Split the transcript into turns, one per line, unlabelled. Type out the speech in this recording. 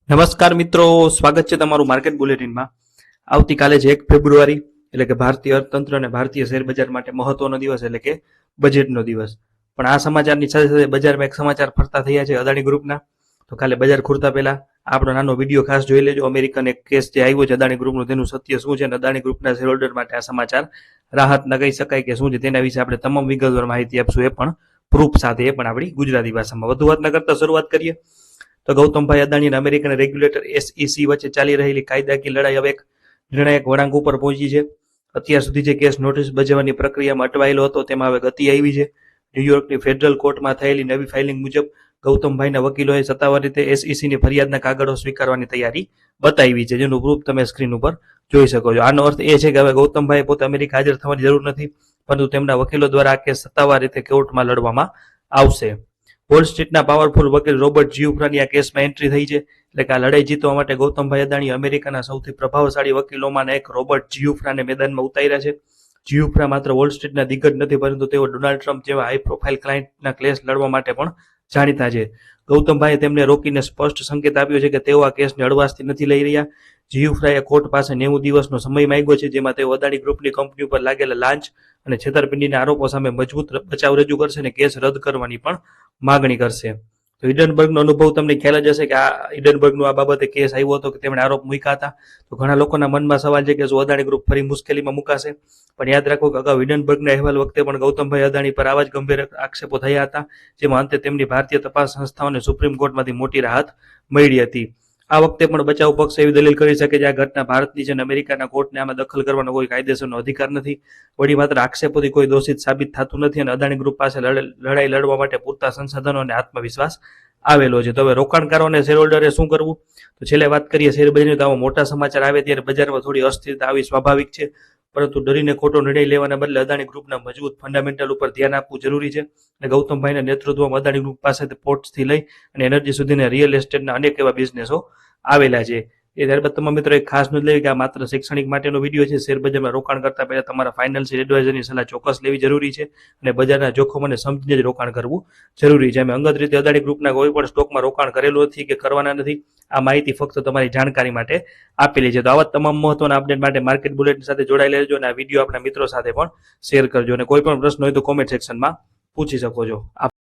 નમસ્કાર મિત્રો, સ્વાગત છે તમારું માર્કેટ બુલેટિનમાં। આવતીકાલે જે 1 ફેબ્રુઆરી એટલે કે ભારતીય અર્થતંત્ર અને ભારતીય શેર બજાર માટે મહત્વનો દિવસ એટલે કે બજેટનો દિવસ। પણ આ સમાચારની સાથે સાથે બજારમાં એક સમાચાર ફરતા થયા છે અદાણી ગ્રુપના। તો કાલે બજાર ખુલતા પહેલા આપણો નાનો વિડીયો ખાસ જોઈ લેજો। અમેરિકન એક કેસ જે આવ્યો છે અદાણી ગ્રુપનું, તેનું સત્ય શું છે અને અદાણી ગ્રુપના શેર હોલ્ડર માટે આ સમાચાર રાહત ન કહી શકાય કે શું છે, તેના વિશે આપણે તમામ વિગતવાર માહિતી આપશું, એ પણ પ્રૂફ સાથે, એ પણ આપણી ગુજરાતી ભાષામાં। વધુ વાત ન કરતા શરૂઆત કરીએ તો ગૌતમભાઈ અદાણી અને અમેરિકન રેગ્યુલેટર SEC વચ્ચે ચાલી રહેલી કાયદાકીય લડાઈ હવે એક નિર્ણાયક વળાંક ઉપર પહોંચી છે। અત્યાર સુધી જે કેસ નોટિસ બજાવવાની પ્રક્રિયામાં અટવાયેલો હતો તેમાં હવે ગતિ આવી છે। ન્યુયોર્કની ફેડરલ કોર્ટમાં થયેલી નવી ફાઇલિંગ મુજબ ગૌતમભાઈના વકીલોએ સત્તાવાર રીતે SECની ફરિયાદના કાગળો સ્વીકારવાની તૈયારી બતાવી છે, જેનું પ્રૂફ તમે સ્ક્રીન ઉપર જોઈ શકો છો। આનો અર્થ એ છે કે હવે ગૌતમભાઈએ પોતે અમેરિકા હાજર થવાની જરૂર નથી, પરંતુ તેમના વકીલો દ્વારા આ કેસ સત્તાવાર રીતે કોર્ટમાં લડવામાં આવશે। વોલ સ્ટ્રીટના પાવરફુલ વકીલ રોબર્ટ જીયુફ્રાની આ કેસમાં એન્ટ્રી થઈ છે, એટલે કે આ લડાઈ જીતવા માટે ગૌતમભાઈ અદાણી અમેરિકાના સૌથી પ્રભાવશાળી વકીલોમાંના એક રોબર્ટ જીયુફ્રાને મેદાનમાં ઉતાર્યા છે। જીયુફ્રા માત્ર વોલ સ્ટ્રીટના દિગ્ગજ નથી, પરંતુ તેઓ ડોનાલ્ડ ટ્રમ્પ જેવા હાઈ પ્રોફાઇલ ક્લાયન્ટના કેસ લડવા માટે પણ જાણીતા છે। ગૌતમભાઈએ તેમને રોકીને સ્પષ્ટ સંકેત આપ્યો છે કે તેઓ આ કેસને હળવાશથી નથી લઈ રહ્યા। જીયુફ્રાએ કોર્ટ પાસે 90 દિવસનો સમય માંગ્યો છે, જેમાં તેઓ અદાણી ગ્રુપની કંપની ઉપર લાગેલા લાંચ અને છેતરપિંડીના આરોપો સામે મજબૂત બચાવ રજૂ કરશે અને કેસ રદ કરવાની પણ માગણી કરશે। તો હિડનબર્ગનો અનુભવ તમને ખ્યાલ જ હશે કે આ હિડનબર્ગનો આ બાબતે કેસ આવ્યો હતો કે તેમણે આરોપ મૂક્યા હતા। તો ઘણા લોકોના મનમાં સવાલ છે કે શું અદાણી ગ્રુપ ફરી મુશ્કેલીમાં મુકાશે? પણ યાદ રાખો કે અગાઉ હિડનબર્ગના અહેવાલ વખતે પણ ગૌતમભાઈ અદાણી પર આવા જ ગંભીર આક્ષેપો થયા હતા, જેમાં અંતે તેમની ભારતીય તપાસ સંસ્થાઓને સુપ્રીમ કોર્ટમાંથી મોટી રાહત મળી હતી। આ વખતે પણ બચાવ પક્ષ એવી દલીલ કરી શકે છે આ ઘટના ભારતની છે અને અમેરિકાના કોર્ટને આમાં દખલ કરવાનો કોઈ કાયદેસરનો અધિકાર નથી। વળી માત્ર આક્ષેપોથી કોઈ દોષિત સાબિત થતું નથી અને અદાણી ગ્રુપ પાસે લડાઈ લડવા માટે પૂરતા સંસાધનો અને આત્મવિશ્વાસ આવેલો છે। તો હવે રોકાણકારો અને શેર હોલ્ડરે શું કરવું? તો છેલ્લે વાત કરીએ શેર બજારની, તો આવા મોટા સમાચાર આવે ત્યારે બજારમાં થોડી અસ્થિરતા આવી સ્વાભાવિક છે, પરંતુ ડરીને ખોટો નિર્ણય લેવાના બદલે અદાણી ગ્રુપના મજબૂત ફંડામેન્ટલ ઉપર ધ્યાન આપવું જરૂરી છે। અને ગૌતમભાઈના નેતૃત્વમાં અદાણી ગ્રુપ પાસે પોર્ટ્સથી લઈ અને એનર્જી સુધીના રિયલ એસ્ટેટના અનેક એવા બિઝનેસો આવેલા છે। એ ત્યારબાદ તમામ મિત્રો એક ખાસ નોંધ લેવી કે આ માત્ર શૈક્ષણિક માટેનો વિડીયો છે। શેર બજારમાં રોકાણ કરતા પહેલા તમારા ફાઇનાન્શિયલ એડવાઇઝરની સલાહ ચોક્કસ લેવી જરૂરી છે અને બજારના જોખમોને સમજીને જ રોકાણ કરવું જરૂરી છે। અમે અંગત રીતે અદાણી ગ્રુપના કોઈ પણ સ્ટોકમાં રોકાણ કરેલું નથી કે કરવાના નથી। આ માહિતી ફક્ત તમારી જાણકારી માટે આપેલી છે। તો આવા તમામ મહત્વના અપડેટ માટે માર્કેટ બુલેટિન સાથે જોડાયેલા રહેજો અને આ વિડીયો આપણા મિત્રો સાથે પણ શેર કરજો અને કોઈ પણ પ્રશ્ન હોય તો કોમેન્ટ સેક્શનમાં પૂછી શકો છો।